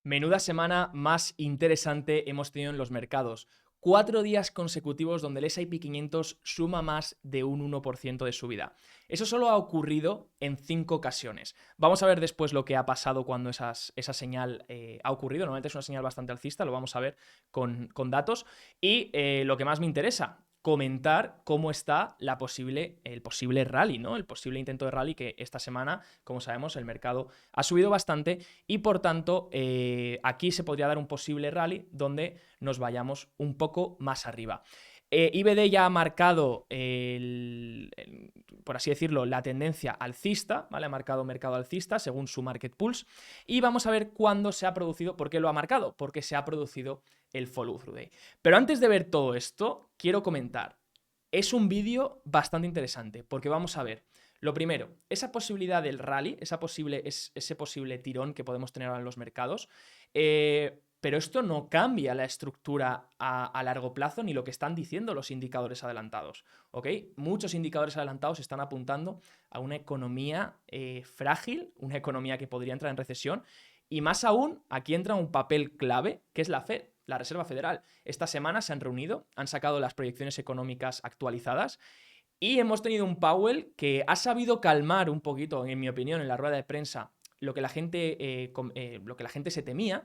Menuda semana más interesante hemos tenido en los mercados. 4 días consecutivos donde el S&P 500 suma más de un 1% de subida. Eso solo ha ocurrido en 5 ocasiones. Vamos a ver después lo que ha pasado cuando esa señal ha ocurrido. Normalmente es una señal bastante alcista, lo vamos a ver con datos. Y lo que más me interesa, comentar cómo está el posible rally, ¿no? El posible intento de rally que esta semana, como sabemos, el mercado ha subido bastante y por tanto aquí se podría dar un posible rally donde nos vayamos un poco más arriba. IBD ya ha marcado, por así decirlo, la tendencia alcista, ¿vale? Ha marcado mercado alcista según su market pulse y vamos a ver cuándo se ha producido, por qué lo ha marcado, porque se ha producido el follow through day. Pero antes de ver todo esto, quiero comentar, es un vídeo bastante interesante porque vamos a ver, lo primero, esa posibilidad del rally, ese posible tirón que podemos tener ahora en los mercados, pero esto no cambia la estructura a largo plazo ni lo que están diciendo los indicadores adelantados, ¿ok? Muchos indicadores adelantados están apuntando a una economía frágil, una economía que podría entrar en recesión y más aún, aquí entra un papel clave que es la Fed, la Reserva Federal. Esta semana se han reunido, han sacado las proyecciones económicas actualizadas y hemos tenido un Powell que ha sabido calmar un poquito, en mi opinión, en la rueda de prensa, lo que la gente se temía.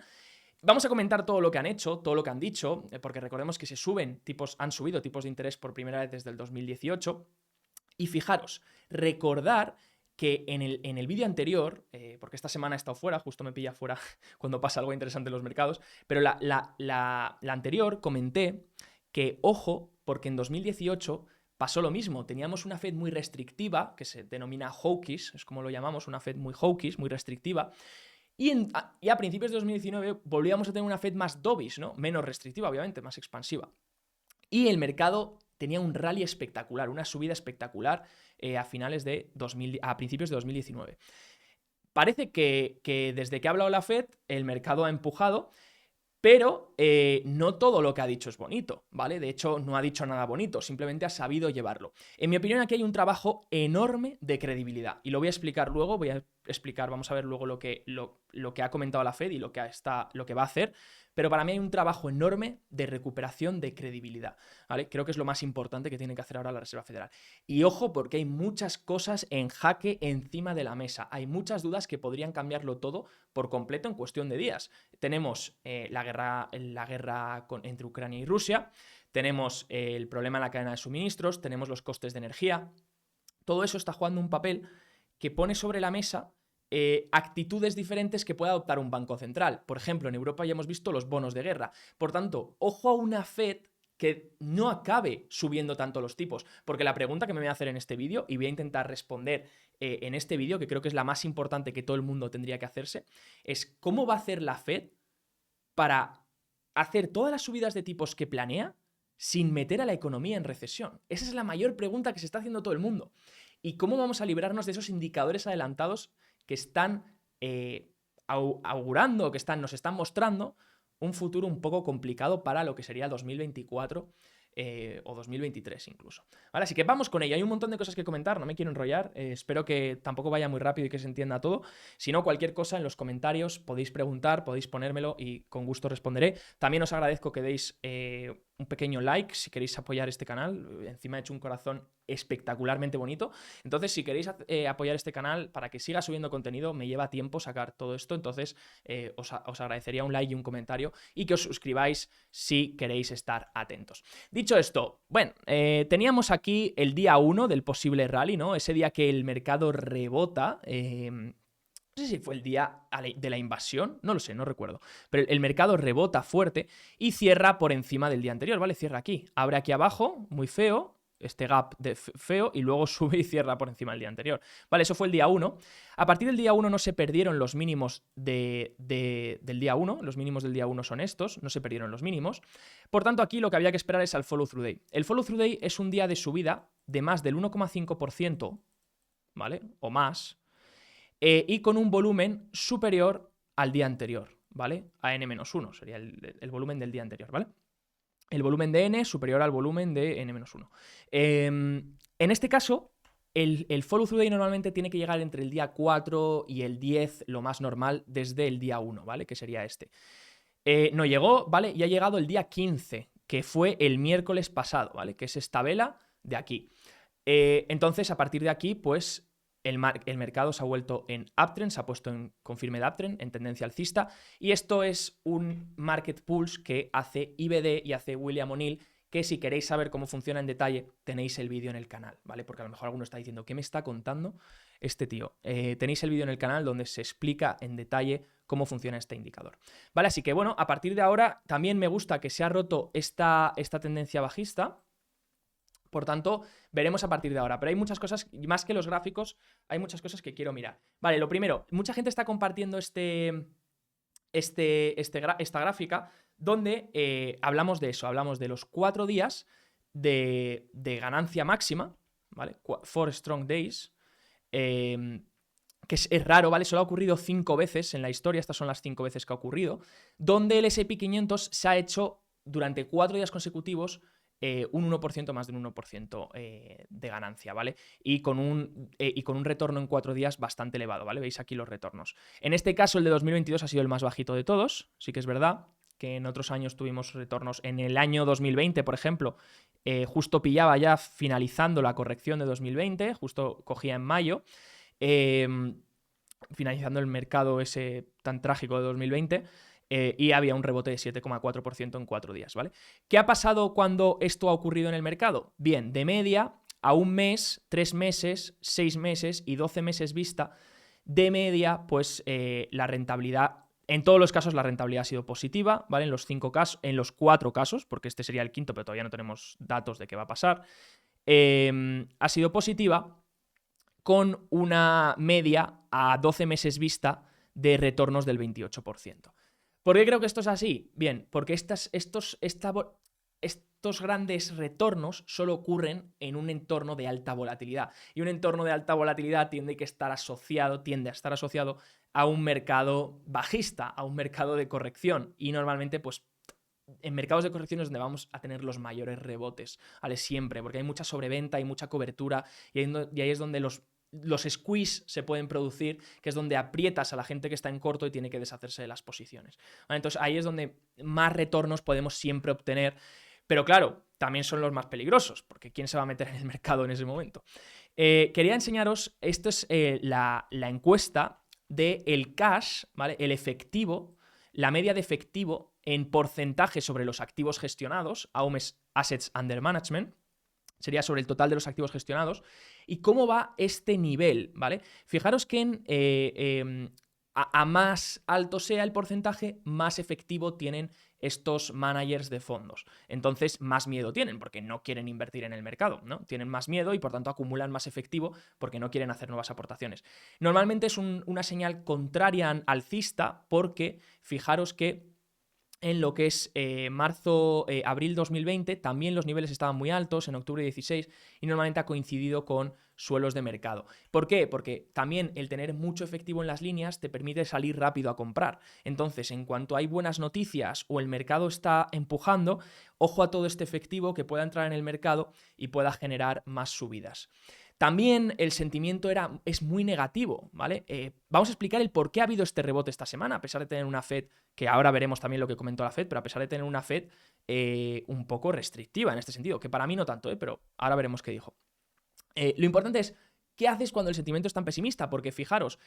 Vamos a comentar todo lo que han hecho, todo lo que han dicho, porque recordemos que han subido tipos de interés por primera vez desde el 2018. Y fijaros, recordar que en el vídeo anterior, porque esta semana he estado fuera, justo me pilla fuera cuando pasa algo interesante en los mercados, pero la anterior comenté que, ojo, porque en 2018 pasó lo mismo, teníamos una Fed muy restrictiva, que se denomina hawkish, es como lo llamamos, una Fed muy hawkish, muy restrictiva, y a principios de 2019 volvíamos a tener una Fed más dovish, ¿no? Menos restrictiva, obviamente, más expansiva. Y el mercado tenía un rally espectacular, una subida espectacular a principios de 2019. Parece que desde que ha hablado la Fed, el mercado ha empujado, pero no todo lo que ha dicho es bonito, ¿vale? De hecho, no ha dicho nada bonito, simplemente ha sabido llevarlo. En mi opinión, aquí hay un trabajo enorme de credibilidad. Y lo voy a explicar luego, vamos a ver luego lo que ha comentado la Fed y lo que va a hacer. Pero para mí hay un trabajo enorme de recuperación de credibilidad, ¿vale? Creo que es lo más importante que tiene que hacer ahora la Reserva Federal. Y ojo, porque hay muchas cosas en jaque encima de la mesa. Hay muchas dudas que podrían cambiarlo todo por completo en cuestión de días. Tenemos la guerra entre Ucrania y Rusia, tenemos el problema en la cadena de suministros, tenemos los costes de energía. Todo eso está jugando un papel que pone sobre la mesa actitudes diferentes que puede adoptar un banco central. Por ejemplo, en Europa ya hemos visto los bonos de guerra. Por tanto, ojo a una Fed que no acabe subiendo tanto los tipos. Porque la pregunta que me voy a hacer en este vídeo, y voy a intentar responder en este vídeo, que creo que es la más importante que todo el mundo tendría que hacerse, es cómo va a hacer la Fed para hacer todas las subidas de tipos que planea sin meter a la economía en recesión. Esa es la mayor pregunta que se está haciendo todo el mundo. ¿Y cómo vamos a librarnos de esos indicadores adelantados que están augurando, nos están mostrando un futuro un poco complicado para lo que sería 2024 o 2023 incluso? ¿Vale? Así que vamos con ello. Hay un montón de cosas que comentar, no me quiero enrollar. Espero que tampoco vaya muy rápido y que se entienda todo. Si no, cualquier cosa en los comentarios podéis preguntar, podéis ponérmelo y con gusto responderé. También os agradezco que deis un pequeño like si queréis apoyar este canal. Encima he hecho un corazón espectacularmente bonito. Entonces, si queréis apoyar este canal para que siga subiendo contenido, me lleva tiempo sacar todo esto. Entonces, os agradecería un like y un comentario y que os suscribáis si queréis estar atentos. Dicho esto, bueno, teníamos aquí el día 1 del posible rally, ¿no? Ese día que el mercado rebota. No sé si fue el día de la invasión, no lo sé, no recuerdo. Pero el mercado rebota fuerte y cierra por encima del día anterior, ¿vale? Cierra aquí. Abre aquí abajo, muy feo, este gap feo, y luego sube y cierra por encima del día anterior. Vale, eso fue el día 1. A partir del día 1 no se perdieron los mínimos del día 1. Los mínimos del día 1 son estos, no se perdieron los mínimos. Por tanto, aquí lo que había que esperar es al follow through day. El follow through day es un día de subida de más del 1,5%, ¿vale? O más. Y con un volumen superior al día anterior, ¿vale? A n-1, sería el volumen del día anterior, ¿vale? El volumen de n superior al volumen de n-1. En este caso, el follow through day normalmente tiene que llegar entre el día 4 y el 10, lo más normal, desde el día 1, ¿vale? Que sería este. No llegó, ¿vale? Y ha llegado el día 15, que fue el miércoles pasado, ¿vale? Que es esta vela de aquí. Entonces, a partir de aquí, pues el mercado se ha vuelto en uptrend, se ha puesto en confirmed uptrend, en tendencia alcista, y esto es un market pulse que hace IBD y hace William O'Neill, que si queréis saber cómo funciona en detalle, tenéis el vídeo en el canal, ¿vale? Porque a lo mejor alguno está diciendo, ¿qué me está contando este tío? Tenéis el vídeo en el canal donde se explica en detalle cómo funciona este indicador, ¿vale? Así que bueno, a partir de ahora también me gusta que se ha roto esta tendencia bajista. Por tanto, veremos a partir de ahora. Pero hay muchas cosas, más que los gráficos, hay muchas cosas que quiero mirar. Vale, lo primero, mucha gente está compartiendo esta gráfica donde hablamos de eso, hablamos de los 4 días de ganancia máxima, ¿vale? 4 strong days, que es raro, ¿vale? Solo ha ocurrido 5 veces en la historia, estas son las 5 veces que ha ocurrido, donde el S&P 500 se ha hecho durante 4 días consecutivos un 1% más de un 1% de ganancia, ¿vale? Y con un retorno en 4 días bastante elevado, ¿vale? Veis aquí los retornos. En este caso, el de 2022 ha sido el más bajito de todos, sí que es verdad que en otros años tuvimos retornos. En el año 2020, por ejemplo, justo pillaba ya finalizando la corrección de 2020, justo cogía en mayo, finalizando el mercado ese tan trágico de 2020, y había un rebote de 7,4% en 4 días, ¿vale? ¿Qué ha pasado cuando esto ha ocurrido en el mercado? Bien, de media a un mes, 3 meses, 6 meses y 12 meses vista, de media, pues la rentabilidad, en todos los casos la rentabilidad ha sido positiva, ¿vale? En los 4 casos, porque este sería el quinto, pero todavía no tenemos datos de qué va a pasar, ha sido positiva con una media a 12 meses vista de retornos del 28%. ¿Por qué creo que esto es así? Bien, porque estos grandes retornos solo ocurren en un entorno de alta volatilidad. Y un entorno de alta volatilidad tiende a estar asociado a un mercado bajista, a un mercado de corrección. Y normalmente, pues, en mercados de corrección es donde vamos a tener los mayores rebotes, ¿vale? Siempre, porque hay mucha sobreventa, hay mucha cobertura, y ahí es donde los squeeze se pueden producir, que es donde aprietas a la gente que está en corto y tiene que deshacerse de las posiciones, ¿vale? Entonces ahí es donde más retornos podemos siempre obtener, pero claro, también son los más peligrosos, porque ¿quién se va a meter en el mercado en ese momento? Quería enseñaros, esto es la encuesta del cash, ¿vale? El efectivo, la media de efectivo en porcentaje sobre los activos gestionados, AUM's Assets Under Management, sería sobre el total de los activos gestionados, y cómo va este nivel, ¿vale? Fijaros que a más alto sea el porcentaje, más efectivo tienen estos managers de fondos. Entonces, más miedo tienen, porque no quieren invertir en el mercado, ¿no? Tienen más miedo y, por tanto, acumulan más efectivo porque no quieren hacer nuevas aportaciones. Normalmente es una señal contraria alcista, porque fijaros que en lo que es abril 2020, también los niveles estaban muy altos, en octubre 16, y normalmente ha coincidido con suelos de mercado. ¿Por qué? Porque también el tener mucho efectivo en las líneas te permite salir rápido a comprar. Entonces, en cuanto hay buenas noticias o el mercado está empujando, ojo a todo este efectivo que pueda entrar en el mercado y pueda generar más subidas. También el sentimiento es muy negativo, ¿vale? Vamos a explicar el por qué ha habido este rebote esta semana, a pesar de tener una Fed, que ahora veremos también lo que comentó la Fed, pero a pesar de tener una Fed un poco restrictiva en este sentido, que para mí no tanto, pero ahora veremos qué dijo. Lo importante es, ¿qué haces cuando el sentimiento es tan pesimista? Porque fijaros,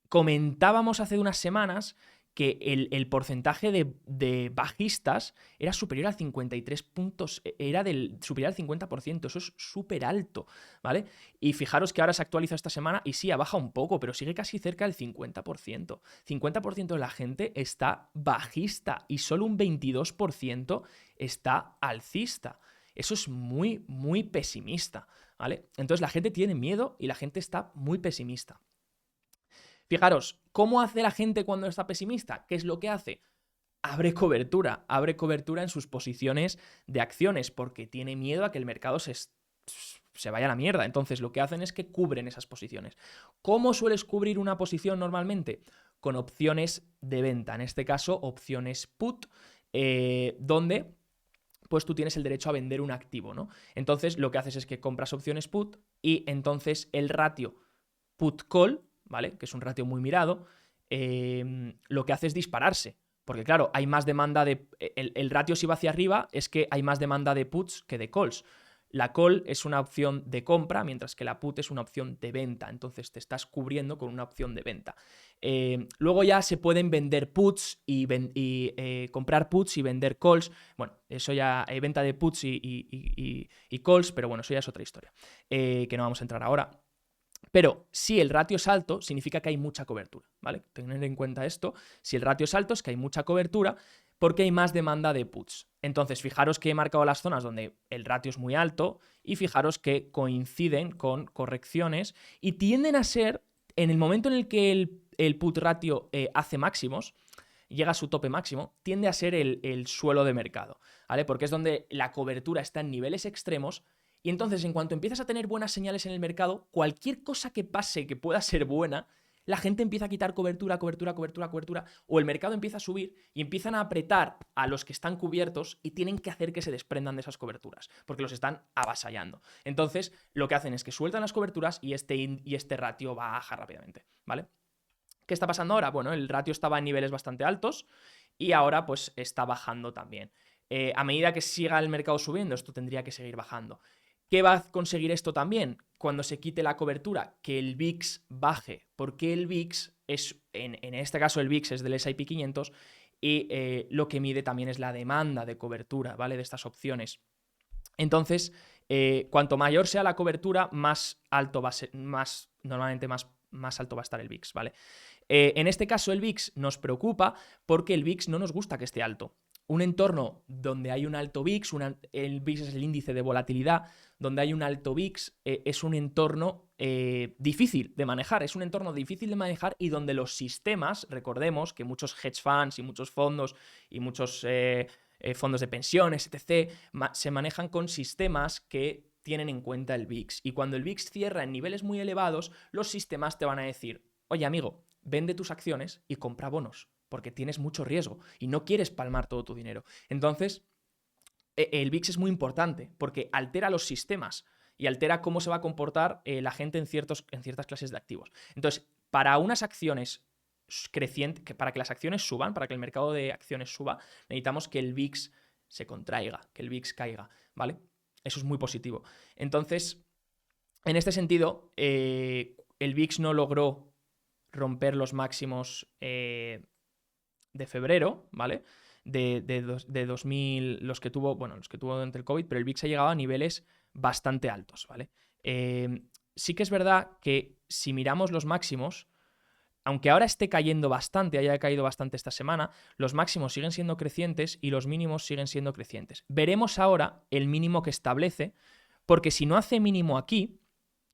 comentábamos hace unas semanas que el porcentaje de bajistas era superior al 53 puntos, superior al 50%, eso es súper alto, ¿vale? Y fijaros que ahora se actualiza esta semana y sí, ha bajado un poco, pero sigue casi cerca del 50%. 50% de la gente está bajista y solo un 22% está alcista. Eso es muy, muy pesimista, ¿vale? Entonces la gente tiene miedo y la gente está muy pesimista. Fijaros, ¿cómo hace la gente cuando está pesimista? ¿Qué es lo que hace? Abre cobertura en sus posiciones de acciones porque tiene miedo a que el mercado se vaya a la mierda. Entonces lo que hacen es que cubren esas posiciones. ¿Cómo sueles cubrir una posición normalmente? Con opciones de venta, en este caso opciones put, donde pues tú tienes el derecho a vender un activo, ¿no? Entonces lo que haces es que compras opciones put y entonces el ratio put-call, ¿vale? Que es un ratio muy mirado, lo que hace es dispararse. Porque claro, hay más demanda de... El ratio si va hacia arriba es que hay más demanda de puts que de calls. La call es una opción de compra, mientras que la put es una opción de venta. Entonces te estás cubriendo con una opción de venta. Luego ya se pueden vender puts y comprar puts y vender calls. Bueno, eso ya hay venta de puts y calls, pero bueno, eso ya es otra historia, que no vamos a entrar ahora. Pero si el ratio es alto, significa que hay mucha cobertura, ¿vale? Tener en cuenta esto. Si el ratio es alto, es que hay mucha cobertura porque hay más demanda de puts. Entonces, fijaros que he marcado las zonas donde el ratio es muy alto y fijaros que coinciden con correcciones y tienden a ser, en el momento en el que el put ratio hace máximos, llega a su tope máximo, tiende a ser el suelo de mercado, ¿vale? Porque es donde la cobertura está en niveles extremos. Y entonces, en cuanto empiezas a tener buenas señales en el mercado, cualquier cosa que pase que pueda ser buena, la gente empieza a quitar cobertura, o el mercado empieza a subir y empiezan a apretar a los que están cubiertos y tienen que hacer que se desprendan de esas coberturas, porque los están avasallando. Entonces, lo que hacen es que sueltan las coberturas y este ratio baja rápidamente, ¿vale? ¿Qué está pasando ahora? Bueno, el ratio estaba en niveles bastante altos y ahora pues está bajando también. A medida que siga el mercado subiendo, esto tendría que seguir bajando. ¿Qué va a conseguir esto también? Cuando se quite la cobertura, que el VIX baje. Porque el VIX es, en este caso el VIX es del S&P 500 y lo que mide también es la demanda de cobertura, ¿vale? De estas opciones. Entonces, cuanto mayor sea la cobertura, más alto va a ser, normalmente más alto va a estar el VIX, ¿vale? En este caso el VIX nos preocupa porque el VIX no nos gusta que esté alto. Un entorno donde hay un alto VIX, el VIX es el índice de volatilidad, donde hay un alto VIX, es un entorno difícil de manejar, y donde los sistemas, recordemos que muchos hedge funds y muchos fondos y muchos fondos de pensiones, etc., se manejan con sistemas que tienen en cuenta el VIX. Y cuando el VIX cierra en niveles muy elevados, los sistemas te van a decir, oye amigo, vende tus acciones y compra bonos, porque tienes mucho riesgo y no quieres palmar todo tu dinero. Entonces, el VIX es muy importante porque altera los sistemas y altera cómo se va a comportar la gente en ciertas clases de activos. Entonces, para unas acciones crecientes, para que las acciones suban, para que el mercado de acciones suba, necesitamos que el VIX se contraiga, que el VIX caiga, ¿vale? Eso es muy positivo. Entonces, en este sentido, el VIX no logró romper los máximos de febrero, ¿vale? De 2000, los que tuvo durante el COVID, pero el VIX ha llegado a niveles bastante altos, ¿vale? Sí que es verdad que si miramos los máximos, aunque ahora esté cayendo bastante, haya caído bastante esta semana, los máximos siguen siendo crecientes y los mínimos siguen siendo crecientes. Veremos ahora el mínimo que establece, porque si no hace mínimo aquí,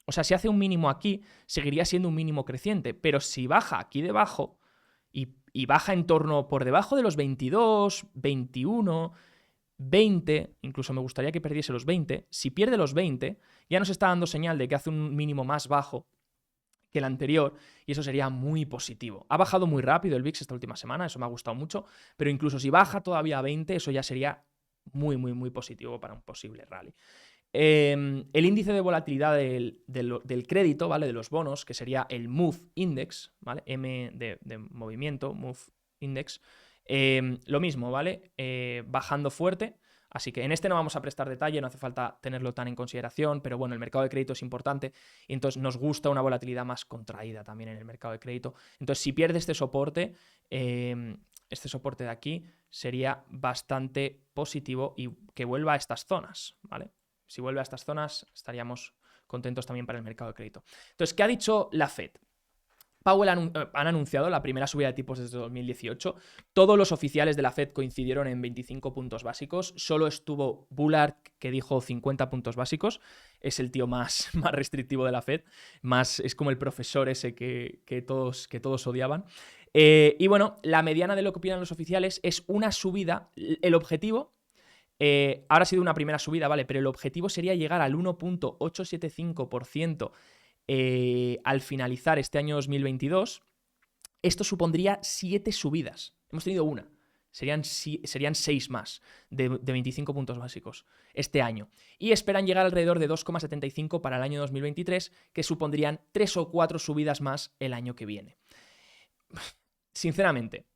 o sea, si hace un mínimo aquí, seguiría siendo un mínimo creciente, pero si baja aquí debajo y baja en torno por debajo de los 22, 21, 20, incluso me gustaría que perdiese los 20, si pierde los 20, ya nos está dando señal de que hace un mínimo más bajo que el anterior, y eso sería muy positivo. Ha bajado muy rápido el VIX esta última semana, eso me ha gustado mucho, pero incluso si baja todavía a 20, eso ya sería muy, muy, muy positivo para un posible rally. El índice de volatilidad del crédito, ¿vale? De los bonos, que sería el MOVE Index, ¿vale? M de movimiento, MOVE Index. Lo mismo, ¿vale? Bajando fuerte. Así que en este no vamos a prestar detalle, no hace falta tenerlo tan en consideración, pero bueno, el mercado de crédito es importante y entonces nos gusta una volatilidad más contraída también en el mercado de crédito. Entonces, si pierde este soporte de aquí, sería bastante positivo y que vuelva a estas zonas, ¿vale? Si vuelve a estas zonas, estaríamos contentos también para el mercado de crédito. Entonces, ¿qué ha dicho la Fed? Powell han anunciado la primera subida de tipos desde 2018. Todos los oficiales de la Fed coincidieron en 25 puntos básicos. Solo estuvo Bullard, que dijo 50 puntos básicos. Es el tío más restrictivo de la Fed. Es como el profesor ese que todos odiaban. Y bueno, la mediana de lo que opinan los oficiales es una subida. El objetivo... ahora ha sido una primera subida, ¿vale? Pero el objetivo sería llegar al 1.875% al finalizar este año 2022. Esto supondría 7 subidas. Hemos tenido una. serían 6 más de 25 puntos básicos este año. Y esperan llegar alrededor de 2,75 para el año 2023, que supondrían 3 o 4 subidas más el año que viene. Sinceramente,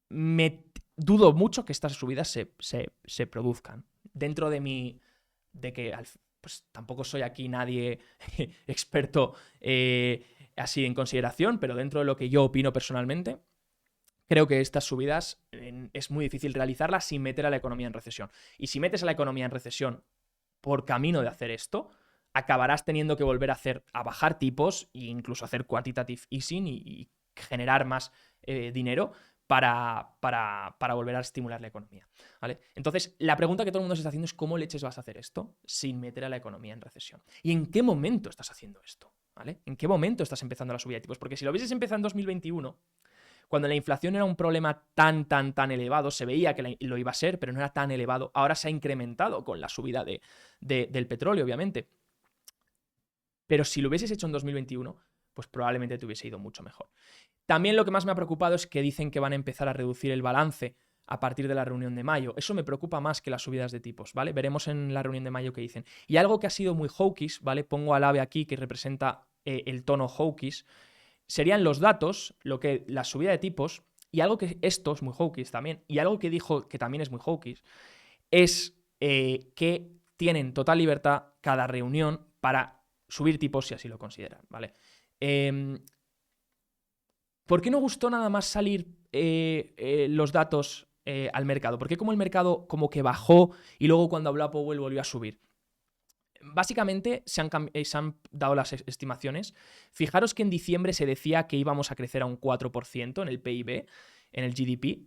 me dudo mucho que estas subidas se produzcan. Dentro de que pues tampoco soy aquí nadie experto así en consideración, pero dentro de lo que yo opino personalmente, creo que estas subidas es muy difícil realizarlas sin meter a la economía en recesión. Y si metes a la economía en recesión por camino de hacer esto, acabarás teniendo que volver a bajar tipos e incluso hacer quantitative easing y generar más dinero para volver a estimular la economía, ¿vale? Entonces, la pregunta que todo el mundo se está haciendo es ¿cómo leches vas a hacer esto sin meter a la economía en recesión? ¿Y en qué momento estás haciendo esto? ¿Vale? ¿En qué momento estás empezando la subida de tipos? Porque si lo hubieses empezado en 2021, cuando la inflación era un problema tan elevado, se veía que lo iba a ser, pero no era tan elevado, ahora se ha incrementado con la subida del petróleo, obviamente. Pero si lo hubieses hecho en 2021, pues probablemente te hubiese ido mucho mejor. También lo que más me ha preocupado es que dicen que van a empezar a reducir el balance a partir de la reunión de mayo. Eso me preocupa más que las subidas de tipos, ¿vale? Veremos en la reunión de mayo qué dicen. Y algo que ha sido muy hawkish, ¿vale? Pongo al ave aquí que representa el tono hawkish. Serían los datos, la subida de tipos, y algo que esto es muy hawkish también, y algo que dijo que también es muy hawkish, es que tienen total libertad cada reunión para subir tipos si así lo consideran, ¿vale? ¿Por qué no gustó nada más salir los datos al mercado? ¿Por qué como el mercado como que bajó y luego cuando habló Powell volvió a subir? Básicamente se han dado las estimaciones. Fijaros que en diciembre se decía que íbamos a crecer a un 4% en el PIB, en el GDP,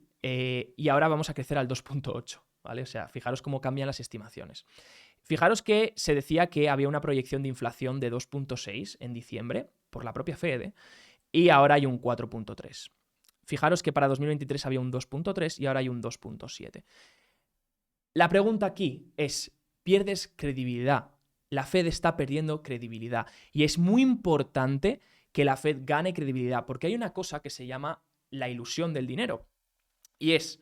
y ahora vamos a crecer al 2,8%, ¿vale? O sea, fijaros cómo cambian las estimaciones. Fijaros que se decía que había una proyección de inflación de 2,6 en diciembre, por la propia Fed, y ahora hay un 4,3. Fijaros que para 2023 había un 2,3 y ahora hay un 2,7. La pregunta aquí es, ¿pierdes credibilidad? La Fed está perdiendo credibilidad y es muy importante que la Fed gane credibilidad porque hay una cosa que se llama la ilusión del dinero y es,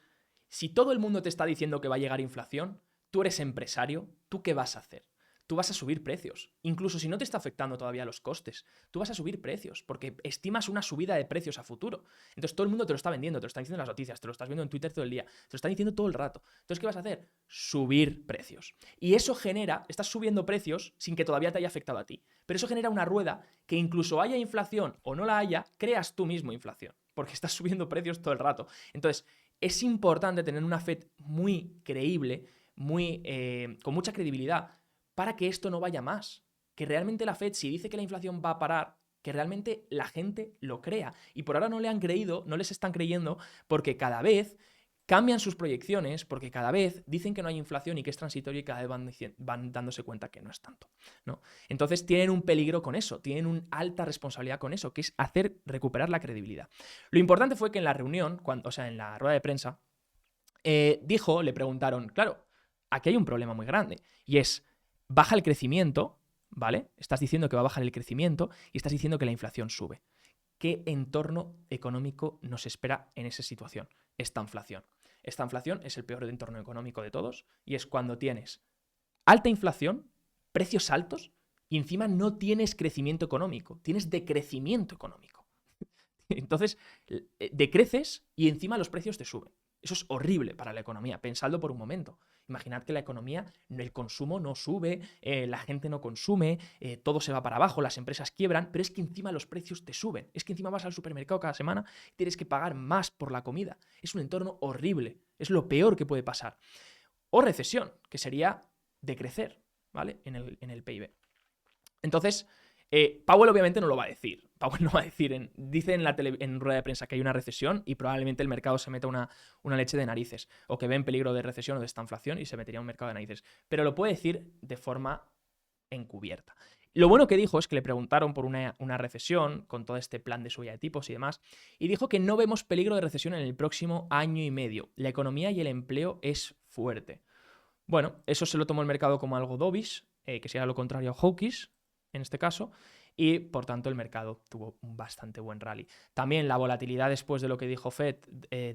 si todo el mundo te está diciendo que va a llegar inflación, tú eres empresario, ¿tú qué vas a hacer? Tú vas a subir precios, incluso si no te está afectando todavía los costes, tú vas a subir precios porque estimas una subida de precios a futuro. Entonces todo el mundo te lo está vendiendo, te lo están diciendo en las noticias, te lo estás viendo en Twitter todo el día, te lo están diciendo todo el rato. Entonces, ¿qué vas a hacer? Subir precios. Y eso genera, estás subiendo precios sin que todavía te haya afectado a ti, pero eso genera una rueda que incluso haya inflación o no la haya, creas tú mismo inflación, porque estás subiendo precios todo el rato. Entonces, es importante tener una Fed muy creíble, con mucha credibilidad, para que esto no vaya más. Que realmente la Fed, si dice que la inflación va a parar, que realmente la gente lo crea. Y por ahora no le han creído, no les están creyendo, porque cada vez cambian sus proyecciones, porque cada vez dicen que no hay inflación y que es transitorio y cada vez van dándose cuenta que no es tanto, ¿no? Entonces tienen un peligro con eso, tienen una alta responsabilidad con eso, que es recuperar la credibilidad. Lo importante fue que en la reunión, o sea, en la rueda de prensa, le preguntaron, claro, aquí hay un problema muy grande, y es, baja el crecimiento, ¿vale? Estás diciendo que va a bajar el crecimiento y estás diciendo que la inflación sube. ¿Qué entorno económico nos espera en esa situación? Esta inflación. Esta inflación es el peor entorno económico de todos y es cuando tienes alta inflación, precios altos y encima no tienes crecimiento económico, tienes decrecimiento económico. Entonces, decreces y encima los precios te suben. Eso es horrible para la economía. Pensadlo por un momento. Imaginad que la economía, el consumo no sube, la gente no consume, todo se va para abajo, las empresas quiebran, pero es que encima los precios te suben. Es que encima vas al supermercado cada semana y tienes que pagar más por la comida. Es un entorno horrible. Es lo peor que puede pasar. O recesión, que sería decrecer, ¿vale? En el PIB. Entonces, Powell obviamente no lo va a decir. Powell no va a decir, dice en rueda de prensa que hay una recesión y probablemente el mercado se meta una leche de narices o que ve en peligro de recesión o de estanflación y se metería un mercado de narices. Pero lo puede decir de forma encubierta. Lo bueno que dijo es que le preguntaron por una recesión con todo este plan de subida de tipos y demás y dijo que no vemos peligro de recesión en el próximo año y medio. La economía y el empleo es fuerte. Bueno, eso se lo tomó el mercado como algo dovish, que sería lo contrario a hawkish en este caso, y por tanto el mercado tuvo un bastante buen rally. También la volatilidad después de lo que dijo Fed,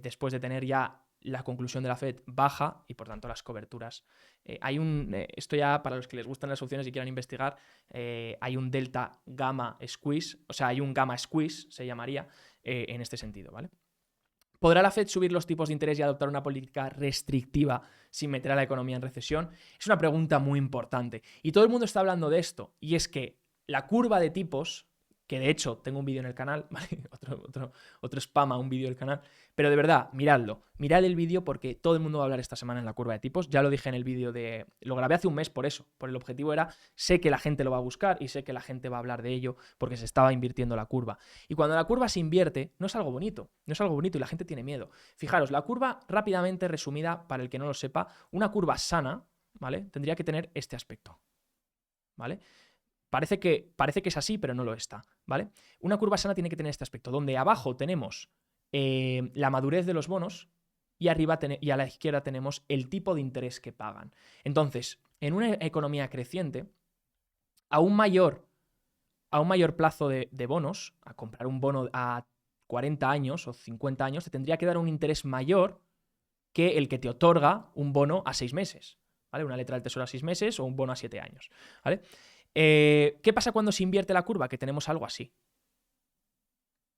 después de tener ya la conclusión de la Fed baja y por tanto las coberturas. Esto ya para los que les gustan las opciones y quieran investigar, hay un delta gamma squeeze, o sea, hay un gamma squeeze, se llamaría, en este sentido, ¿vale? ¿Podrá la Fed subir los tipos de interés y adoptar una política restrictiva sin meter a la economía en recesión? Es una pregunta muy importante. Y todo el mundo está hablando de esto. Y es que la curva de tipos, que de hecho tengo un vídeo en el canal, ¿vale? Otro spam a un vídeo del canal. Pero de verdad, miradlo. Mirad el vídeo porque todo el mundo va a hablar esta semana en la curva de tipos. Ya lo dije en el vídeo Lo grabé hace un mes por eso. Por el objetivo era, sé que la gente lo va a buscar y sé que la gente va a hablar de ello porque se estaba invirtiendo la curva. Y cuando la curva se invierte, no es algo bonito. No es algo bonito y la gente tiene miedo. Fijaros, la curva, rápidamente resumida, para el que no lo sepa, una curva sana, ¿vale? Tendría que tener este aspecto, ¿vale? Parece que es así, pero no lo está, ¿vale? Una curva sana tiene que tener este aspecto, donde abajo tenemos la madurez de los bonos y arriba y a la izquierda tenemos el tipo de interés que pagan. Entonces, en una economía creciente, a un mayor plazo de bonos, a comprar un bono a 40 años o 50 años, te tendría que dar un interés mayor que el que te otorga un bono a 6 meses, ¿vale? Una letra del tesoro a 6 meses o un bono a 7 años, ¿vale? ¿Qué pasa cuando se invierte la curva? Que tenemos algo así.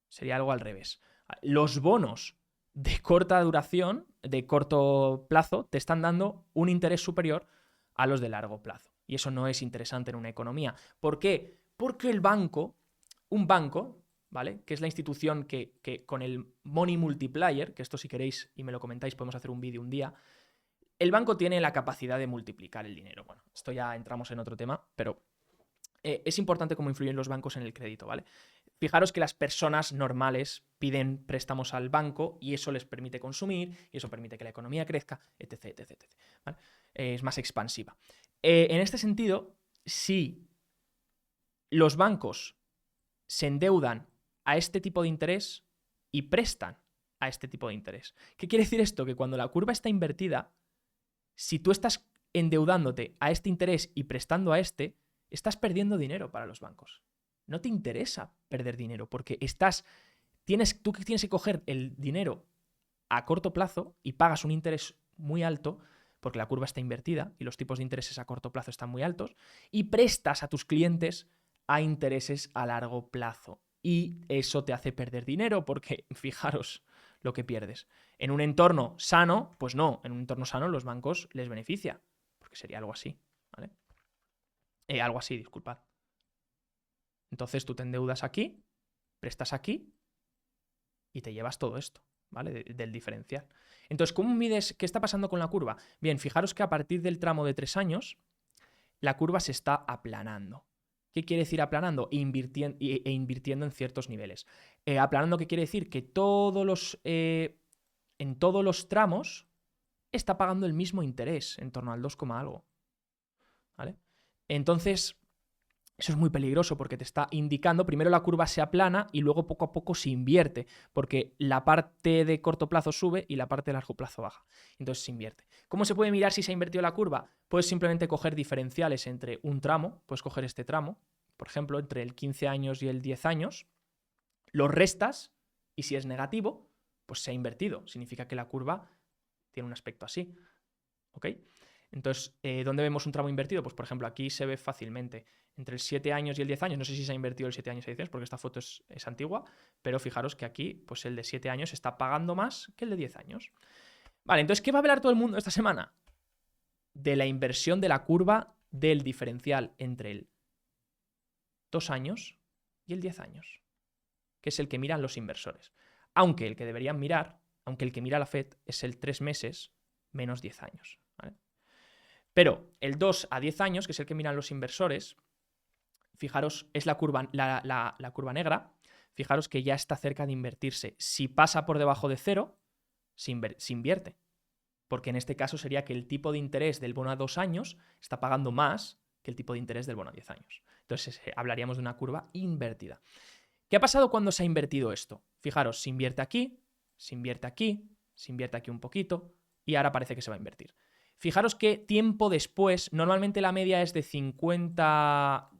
Sería algo al revés. Los bonos de corta duración, de corto plazo, te están dando un interés superior a los de largo plazo. Y eso no es interesante en una economía. ¿Por qué? Porque un banco, ¿vale? Que es la institución que con el Money Multiplier, que esto si queréis y me lo comentáis podemos hacer un vídeo un día, el banco tiene la capacidad de multiplicar el dinero. Bueno, esto ya entramos en otro tema, pero es importante cómo influyen los bancos en el crédito, ¿vale? Fijaros que las personas normales piden préstamos al banco y eso les permite consumir y eso permite que la economía crezca, etc, etc, etc, ¿vale? Es más expansiva. En este sentido, si los bancos se endeudan a este tipo de interés y prestan a este tipo de interés. ¿Qué quiere decir esto? Que cuando la curva está invertida, si tú estás endeudándote a este interés y prestando a este, estás perdiendo dinero para los bancos. No te interesa perder dinero porque tú tienes que coger el dinero a corto plazo y pagas un interés muy alto porque la curva está invertida y los tipos de intereses a corto plazo están muy altos y prestas a tus clientes a intereses a largo plazo. Y eso te hace perder dinero porque, fijaros lo que pierdes. En un entorno sano, pues no, en un entorno sano los bancos les beneficia, porque sería algo así, ¿vale? Algo así, disculpad. Entonces tú te endeudas aquí, prestas aquí y te llevas todo esto, ¿vale? Del diferencial. Entonces, ¿cómo mides qué está pasando con la curva? Bien, fijaros que a partir del tramo de 3 años, la curva se está aplanando. ¿Qué quiere decir aplanando? Invirtiendo en ciertos niveles. Aplanando, ¿qué quiere decir? Que en todos los tramos está pagando el mismo interés, en torno al 2, algo. ¿Vale? Entonces, eso es muy peligroso porque te está indicando, primero la curva se aplana y luego poco a poco se invierte, porque la parte de corto plazo sube y la parte de largo plazo baja. Entonces se invierte. ¿Cómo se puede mirar si se ha invertido la curva? Puedes simplemente coger diferenciales entre un tramo, puedes coger este tramo, por ejemplo, entre el 15 años y el 10 años, lo restas y si es negativo, pues se ha invertido. Significa que la curva tiene un aspecto así. ¿Ok? Entonces, ¿dónde vemos un tramo invertido? Pues, por ejemplo, aquí se ve fácilmente. Entre el 7 años y el 10 años, no sé si se ha invertido el 7 años y el 10 años, porque esta foto es antigua, pero fijaros que aquí, pues el de 7 años está pagando más que el de 10 años. Vale, entonces, ¿qué va a hablar todo el mundo esta semana? De la inversión de la curva del diferencial entre el 2 años y el 10 años, que es el que miran los inversores. Aunque el que deberían mirar, aunque el que mira la Fed es el 3 meses menos 10 años. ¿Vale? Pero el 2 a 10 años, que es el que miran los inversores, fijaros, es la curva negra, fijaros que ya está cerca de invertirse. Si pasa por debajo de 0, se invierte. Porque en este caso sería que el tipo de interés del bono a 2 años está pagando más que el tipo de interés del bono a 10 años. Entonces hablaríamos de una curva invertida. ¿Qué ha pasado cuando se ha invertido esto? Fijaros, se invierte aquí, se invierte aquí, se invierte aquí un poquito y ahora parece que se va a invertir. Fijaros que tiempo después, normalmente la media es de 50,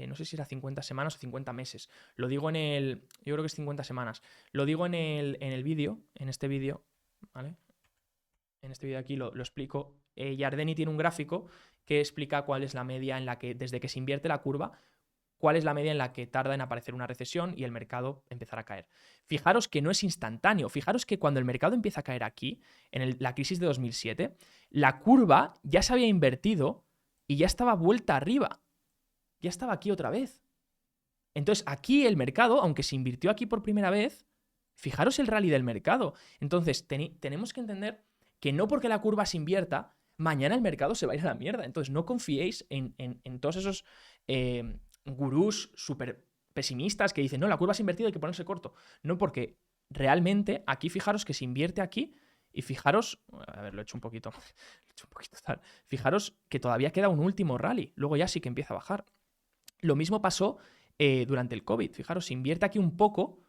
no sé si era 50 semanas o 50 meses. Lo digo yo creo que es 50 semanas. Lo digo en el vídeo, en este vídeo, ¿vale? En este vídeo aquí lo explico. Yardeni tiene un gráfico que explica cuál es la media en la que, desde que se invierte la curva, cuál es la media en la que tarda en aparecer una recesión y el mercado empezar a caer. Fijaros que no es instantáneo. Fijaros que cuando el mercado empieza a caer aquí, en la crisis de 2007, la curva ya se había invertido y ya estaba vuelta arriba. Ya estaba aquí otra vez. Entonces aquí el mercado, aunque se invirtió aquí por primera vez, fijaros el rally del mercado. Entonces tenemos que entender que no porque la curva se invierta, mañana el mercado se va a ir a la mierda. Entonces no confiéis en todos esos gurús súper pesimistas que dicen, no, la curva se ha invertido, hay que ponerse corto. No, porque realmente aquí fijaros que se invierte aquí y fijaros, a ver, lo he hecho un poquito tal. Fijaros que todavía queda un último rally, luego ya sí que empieza a bajar. Lo mismo pasó durante el COVID. Fijaros, se invierte aquí un poco,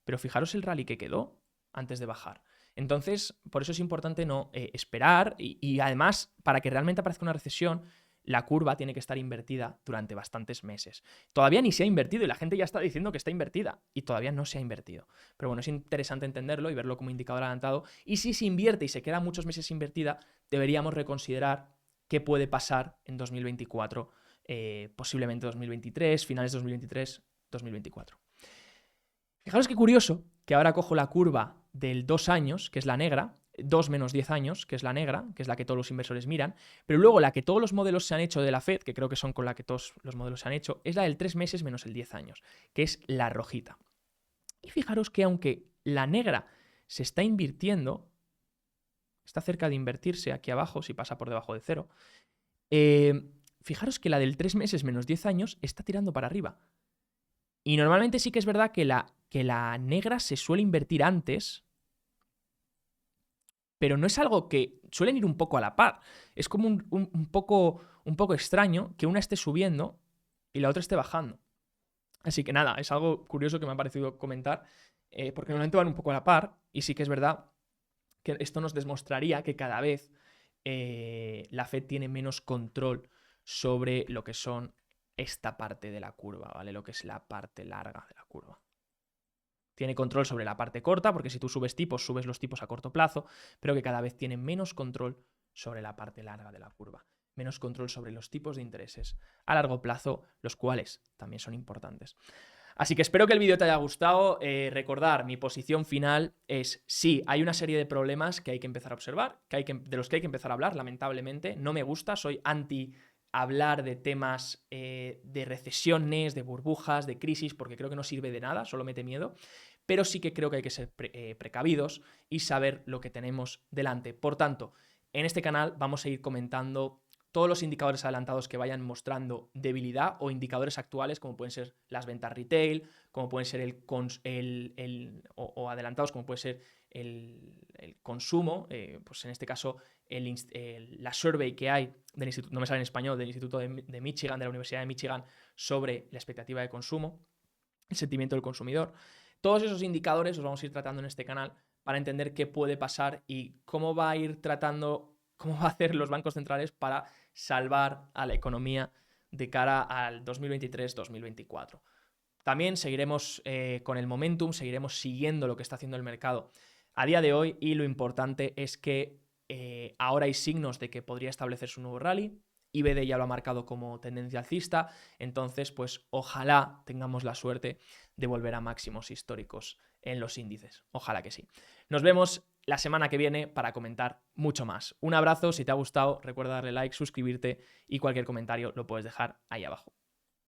pero fijaros el rally que quedó antes de bajar. Entonces, por eso es importante no esperar y además, para que realmente aparezca una recesión, la curva tiene que estar invertida durante bastantes meses. Todavía ni se ha invertido y la gente ya está diciendo que está invertida y todavía no se ha invertido. Pero bueno, es interesante entenderlo y verlo como indicador adelantado. Y si se invierte y se queda muchos meses invertida, deberíamos reconsiderar qué puede pasar en 2024, posiblemente 2023, finales de 2023, 2024. Fijaros qué curioso que ahora cojo la curva del 2 años, que es la negra, 2 menos 10 años, que es la negra, que es la que todos los inversores miran, pero luego la que todos los modelos se han hecho de la Fed, que creo que son con la que todos los modelos se han hecho, es la del 3 meses menos el 10 años, que es la rojita. Y fijaros que aunque la negra se está invirtiendo, está cerca de invertirse aquí abajo, si pasa por debajo de 0, fijaros que la del 3 meses menos 10 años está tirando para arriba. Y normalmente sí que es verdad que la negra se suele invertir antes, pero no es algo que suelen ir un poco a la par. Es como un poco extraño que una esté subiendo y la otra esté bajando. Así que nada, es algo curioso que me ha parecido comentar, porque normalmente van un poco a la par y sí que es verdad que esto nos demostraría que cada vez la Fed tiene menos control sobre lo que son esta parte de la curva, ¿vale? Lo que es la parte larga de la curva. Tiene control sobre la parte corta, porque si tú subes tipos, subes los tipos a corto plazo, pero que cada vez tiene menos control sobre la parte larga de la curva. Menos control sobre los tipos de intereses a largo plazo, los cuales también son importantes. Así que espero que el vídeo te haya gustado. Recordar, mi posición final es sí, hay una serie de problemas que hay que empezar a observar, de los que hay que empezar a hablar, lamentablemente. No me gusta, soy anti hablar de temas de recesiones, de burbujas, de crisis, porque creo que no sirve de nada, solo mete miedo. Pero sí que creo que hay que ser precavidos y saber lo que tenemos delante. Por tanto, en este canal vamos a ir comentando todos los indicadores adelantados que vayan mostrando debilidad o indicadores actuales como pueden ser las ventas retail, como pueden ser o adelantados como puede ser el consumo, pues en este caso la survey que hay del instituto, no me sale en español, del Instituto de Michigan, de la Universidad de Michigan, sobre la expectativa de consumo, el sentimiento del consumidor. Todos esos indicadores los vamos a ir tratando en este canal para entender qué puede pasar y cómo va a hacer los bancos centrales para salvar a la economía de cara al 2023-2024. También seguiremos con el momentum, seguiremos siguiendo lo que está haciendo el mercado a día de hoy y lo importante es que ahora hay signos de que podría establecerse un nuevo rally. IBD ya lo ha marcado como tendencia alcista, entonces pues ojalá tengamos la suerte de volver a máximos históricos en los índices. Ojalá que sí. Nos vemos la semana que viene para comentar mucho más. Un abrazo, si te ha gustado recuerda darle like, suscribirte y cualquier comentario lo puedes dejar ahí abajo.